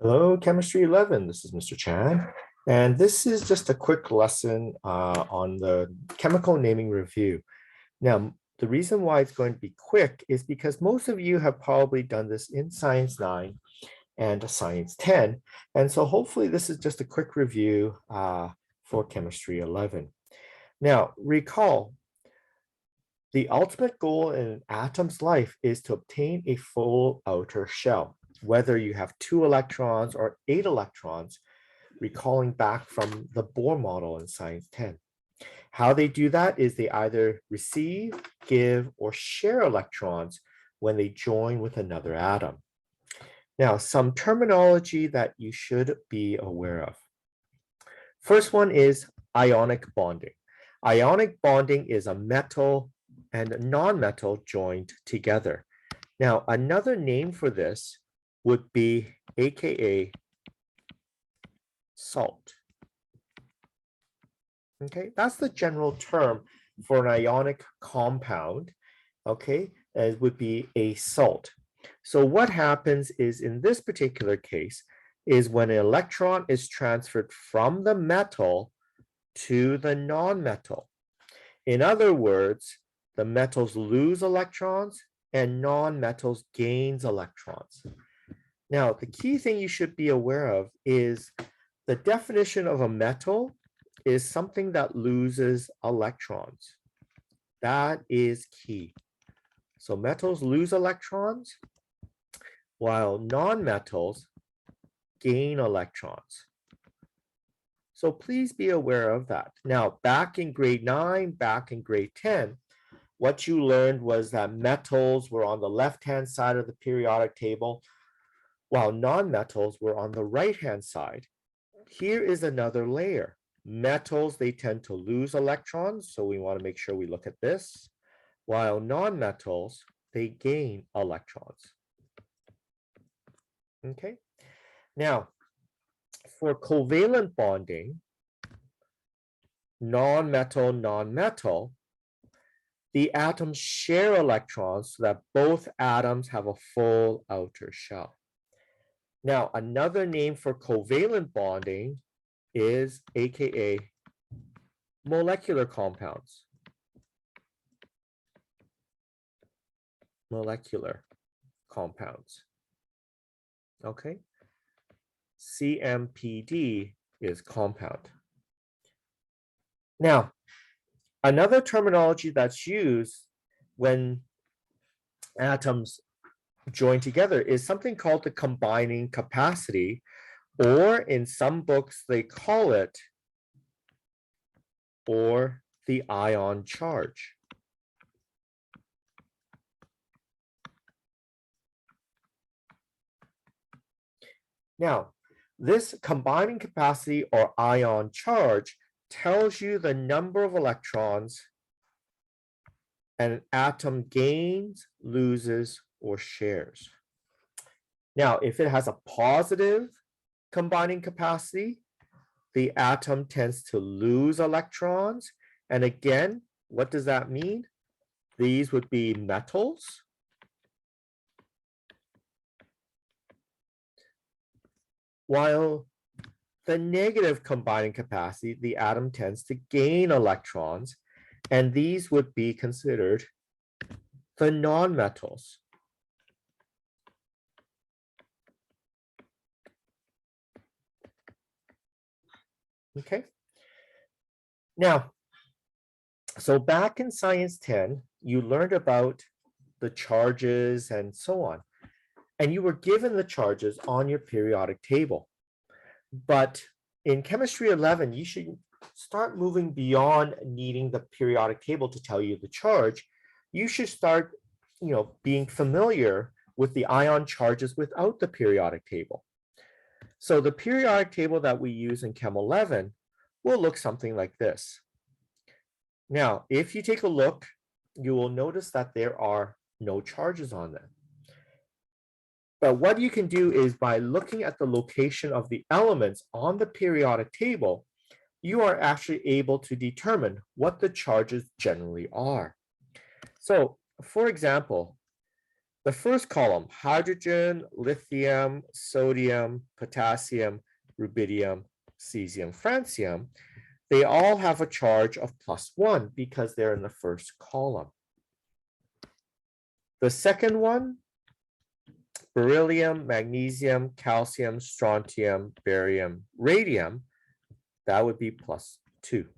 Hello, Chemistry 11. This is Mr. Chan, and this is just a quick lesson on the chemical naming review. Now, the reason why it's going to be quick is because most of you have probably done this in Science 9 and Science 10, and so hopefully this is just a quick review for Chemistry 11. Now, recall, the ultimate goal in an atom's life is to obtain a full outer shell, whether you have 2 electrons or 8 electrons, recalling back from the Bohr model in Science 10. How they do that is they either receive, give, or share electrons when they join with another atom. Now, some terminology that you should be aware of. First one is ionic bonding. Ionic bonding is a metal and non-metal joined together. Now, another name for this would be AKA salt. Okay, that's the general term for an ionic compound. Okay, it would be a salt. So what happens is in this particular case is when an electron is transferred from the metal to the non-metal. In other words, the metals lose electrons and non-metals gains electrons. Now, the key thing you should be aware of is the definition of a metal is something that loses electrons. That is key. So metals lose electrons while non-metals gain electrons. So please be aware of that. Now, back in grade 9, back in grade 10, what you learned was that metals were on the left-hand side of the periodic table, while non-metals were on the right-hand side. Here is another layer. Metals, they tend to lose electrons, so we want to make sure we look at this, while non-metals, they gain electrons. Okay, now, for covalent bonding, non-metal, non-metal, the atoms share electrons so that both atoms have a full outer shell. Now, another name for covalent bonding is AKA molecular compounds. Molecular compounds. Okay. CMPD is compound. Now, another terminology that's used when atoms join together is something called the combining capacity, or in some books they call it, or the ion charge. Now, this combining capacity or ion charge tells you the number of electrons an atom gains, loses, or shares. Now, if it has a positive combining capacity, the atom tends to lose electrons. And again, what does that mean? These would be metals. While the negative combining capacity, the atom tends to gain electrons, and these would be considered the nonmetals. Okay. Now, so back in Science 10, you learned about the charges and so on, and you were given the charges on your periodic table. But in Chemistry 11, you should start moving beyond needing the periodic table to tell you the charge. You should start, being familiar with the ion charges without the periodic table. So the periodic table that we use in Chem 11 will look something like this. Now, if you take a look, you will notice that there are no charges on them. But what you can do is by looking at the location of the elements on the periodic table, you are actually able to determine what the charges generally are. So, for example, The first column, hydrogen, lithium, sodium, potassium, rubidium, cesium, francium, they all have a charge of +1 because they're in the first column. The second one, beryllium, magnesium, calcium, strontium, barium, radium, that would be +2.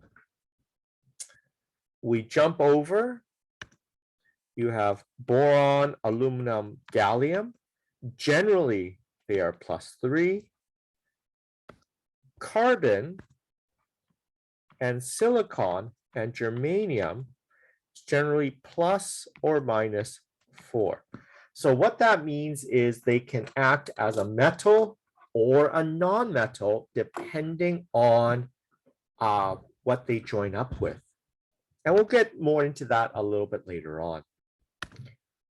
We jump over, you have boron, aluminum, gallium. Generally, they are +3. Carbon and silicon and germanium is generally plus or -4. So what that means is they can act as a metal or a non-metal depending on what they join up with. And we'll get more into that a little bit later on.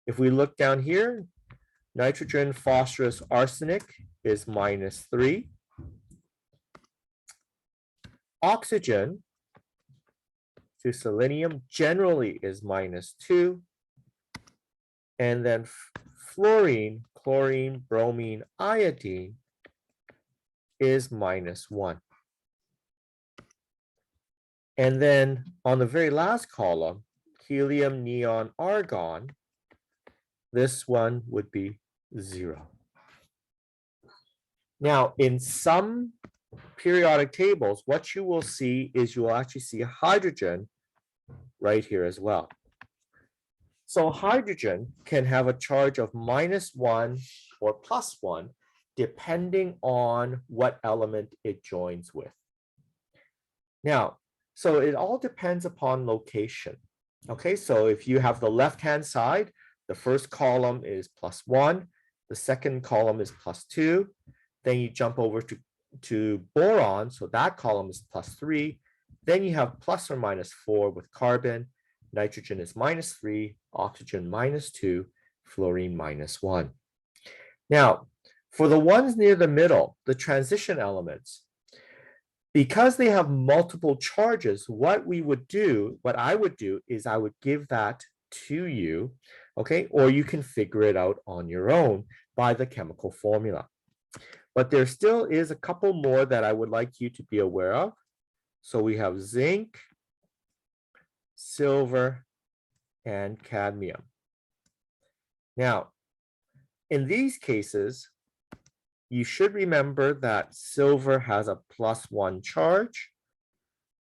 If we look down here, nitrogen, phosphorus, arsenic is -3. Oxygen to selenium generally is -2. And then fluorine, chlorine, bromine, iodine is -1. And then on the very last column, helium, neon, argon, this one would be 0. Now, in some periodic tables, what you will see is you will actually see hydrogen right here as well. So hydrogen can have a charge of -1 or +1, depending on what element it joins with. Now, so it all depends upon location. Okay, so if you have the left-hand side, the first column is +1, the second column is +2, then you jump over to boron, so that column is +3, then you have plus or -4 with carbon, nitrogen is -3, oxygen -2, fluorine -1. Now, for the ones near the middle, the transition elements, because they have multiple charges, what I would do is I would give that to you, okay? Or you can figure it out on your own by the chemical formula. But there still is a couple more that I would like you to be aware of. So we have zinc, silver, and cadmium. Now, in these cases, you should remember that silver has a +1 charge,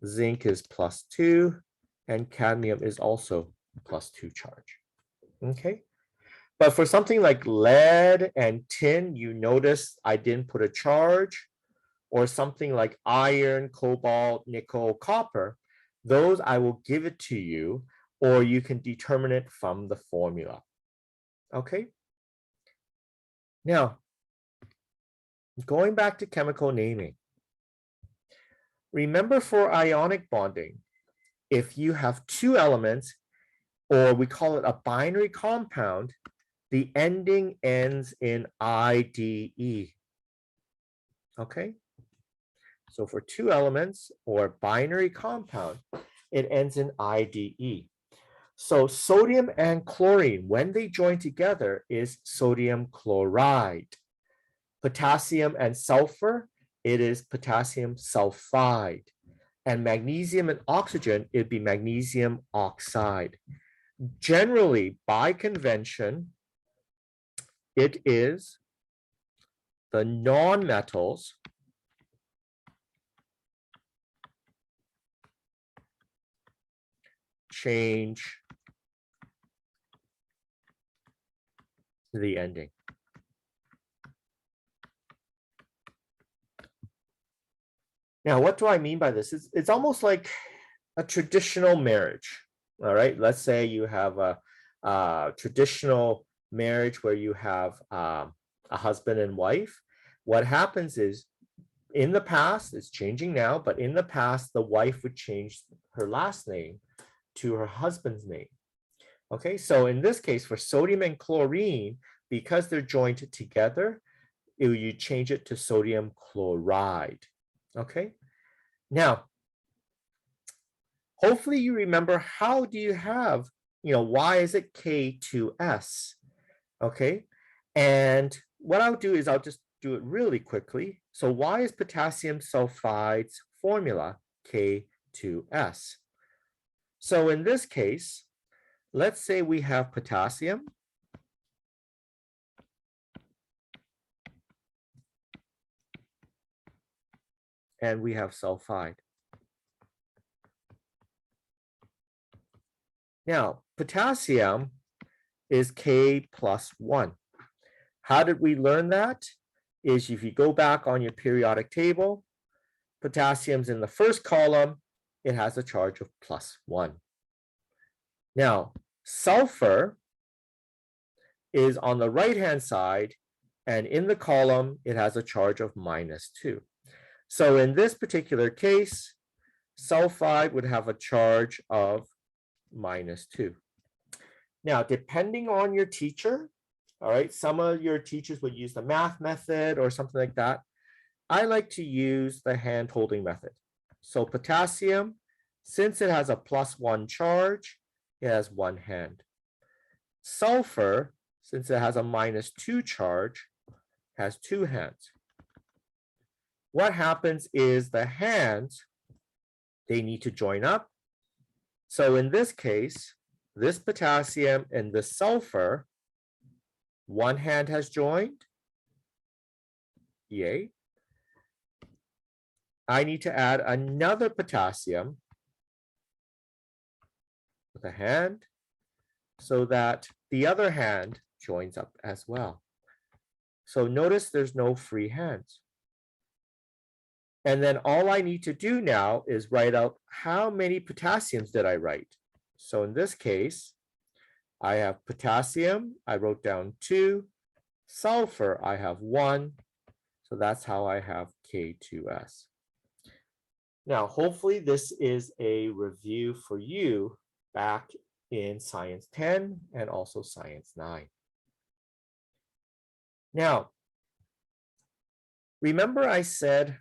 zinc is +2, and cadmium is also +2 charge. Okay, but for something like lead and tin, you notice I didn't put a charge, or something like iron, cobalt, nickel, copper, those I will give it to you, or you can determine it from the formula. Okay, now going back to chemical naming, remember for ionic bonding, if you have two elements, or we call it a binary compound, the ending ends in IDE. Okay, so for two elements or binary compound, it ends in IDE. So sodium and chlorine, when they join together, is sodium chloride. Potassium and sulfur, it is potassium sulfide. And magnesium and oxygen, it'd be magnesium oxide. Generally, by convention, it is the nonmetals change the ending. Now, what do I mean by this? It's almost like a traditional marriage. All right, let's say you have a traditional marriage where you have a husband and wife. What happens is, in the past, it's changing now, but in the past, the wife would change her last name to her husband's name. Okay, so in this case, for sodium and chlorine, because they're joined together, you change it to sodium chloride. Okay, now, hopefully you remember, how do you have, why is it K2S? Okay, and what I'll do is I'll just do it really quickly. So why is potassium sulfide's formula K2S? So in this case, let's say we have potassium and we have sulfide. Now, potassium is K plus 1. How did we learn that? Is if you go back on your periodic table, potassium's in the first column, it has a charge of plus 1. Now, sulfur is on the right-hand side, and in the column, it has a charge of minus 2. So in this particular case, sulfide would have a charge of minus 2. Now, depending on your teacher, all right, some of your teachers would use the math method or something like that. I like to use the hand-holding method. So potassium, since it has a plus 1 charge, it has one hand. Sulfur, since it has a minus 2 charge, has two hands. What happens is the hands, they need to join up. So in this case, this potassium and this sulfur, one hand has joined. Yay. I need to add another potassium with a hand so that the other hand joins up as well. So notice there's no free hands. And then all I need to do now is write out how many potassiums did I write. So in this case, I have potassium, I wrote down 2, sulfur, I have 1. So that's how I have K2S. Now, hopefully this is a review for you back in Science 10 and also Science 9. Now, remember I said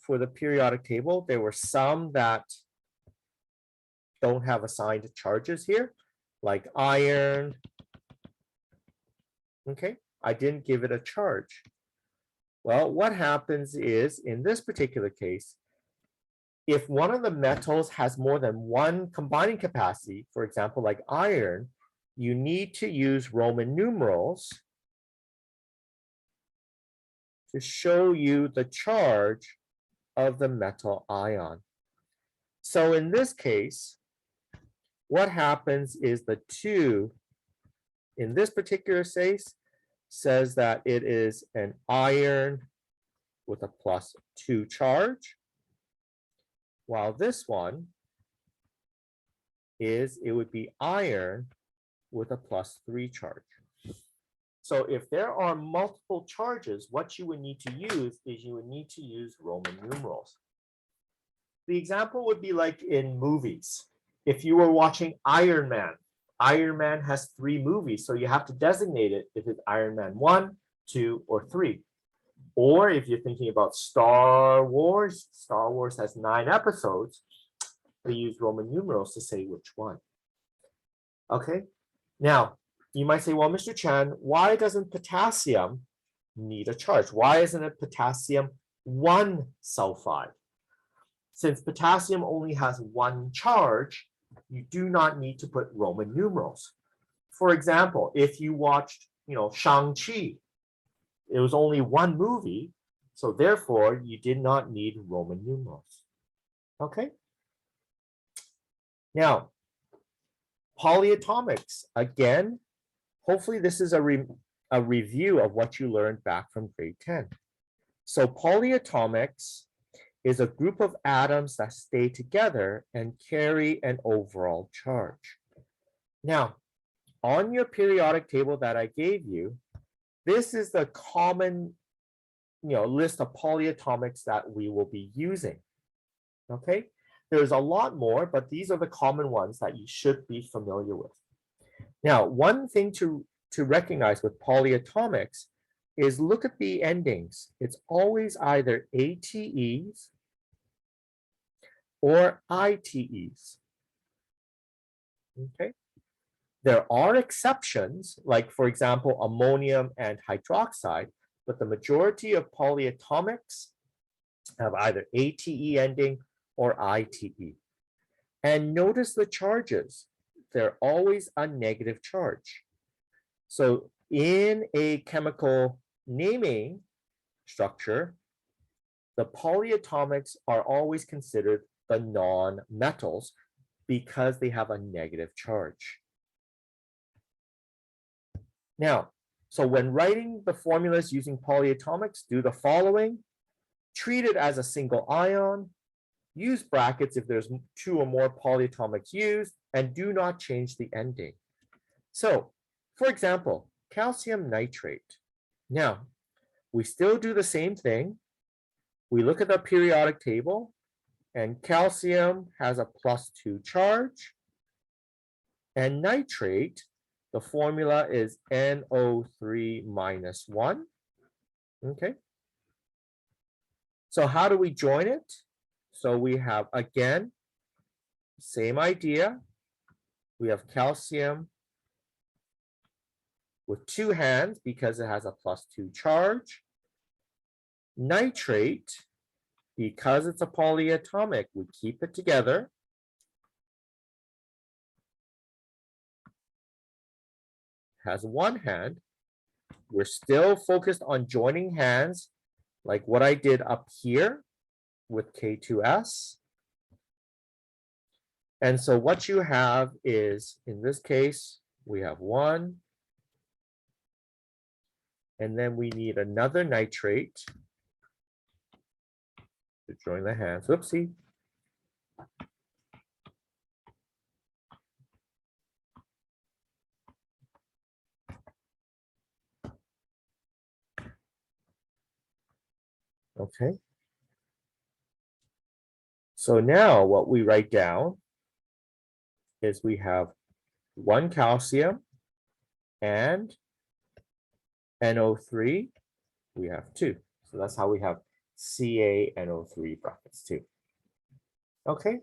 for the periodic table, there were some that don't have assigned charges here, like iron. Okay, I didn't give it a charge. Well, what happens is, in this particular case, if one of the metals has more than one combining capacity, for example, like iron, you need to use Roman numerals to show you the charge of the metal ion. So in this case, what happens is the 2 in this particular case says that it is an iron with a plus 2 charge, while this one is, it would be iron with a plus 3 charge. So if there are multiple charges, what you would need to use is you would need to use Roman numerals. The example would be like in movies. If you were watching Iron Man, Iron Man has 3 movies, so you have to designate it if it's Iron Man 1, 2, or 3. Or if you're thinking about Star Wars has 9 episodes, they use Roman numerals to say which one. Okay, now you might say, well, Mr. Chan, why doesn't potassium need a charge? Why isn't it potassium 1 sulfide? Since potassium only has 1 charge, you do not need to put Roman numerals. For example, if you watched, Shang-Chi, it was only 1 movie, so therefore you did not need Roman numerals. Okay? Now, polyatomics, again, hopefully this is a review of what you learned back from grade 10. So polyatomics is a group of atoms that stay together and carry an overall charge. Now, on your periodic table that I gave you, this is the common list of polyatomics that we will be using. Okay, there's a lot more, but these are the common ones that you should be familiar with. Now, one thing to recognize with polyatomics is look at the endings. It's always either ATEs or ITEs. Okay. There are exceptions, like for example, ammonium and hydroxide, but the majority of polyatomics have either ATE ending or ITE. And notice the charges. They're always a negative charge. So in a chemical naming structure, the polyatomics are always considered the non-metals because they have a negative charge. Now, so when writing the formulas using polyatomics, do the following. Treat it as a single ion. Use brackets if there's 2 or more polyatomics used, and do not change the ending. So, for example, calcium nitrate. Now, we still do the same thing. We look at the periodic table, and calcium has a +2 charge. And nitrate, the formula is NO3 - 1. Okay. So how do we join it? So we have, again, same idea. We have calcium with 2 hands because it has a +2 charge. Nitrate, because it's a polyatomic, we keep it together. Has 1 hand. We're still focused on joining hands, like what I did up here with K2S. And so what you have is, in this case, we have 1. And then we need another nitrate to join the hands. Whoopsie. Okay. So now what we write down is we have 1 calcium and NO3, we have 2. So that's how we have CaNO3 brackets 2. Okay.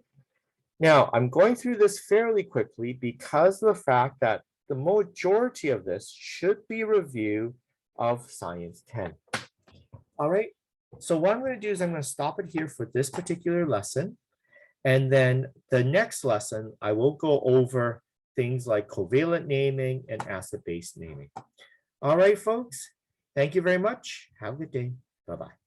Now I'm going through this fairly quickly because of the fact that the majority of this should be review of Science 10. All right. So what I'm going to do is I'm going to stop it here for this particular lesson. And then the next lesson, I will go over things like covalent naming and acid-base naming. All right, folks. Thank you very much. Have a good day. Bye-bye.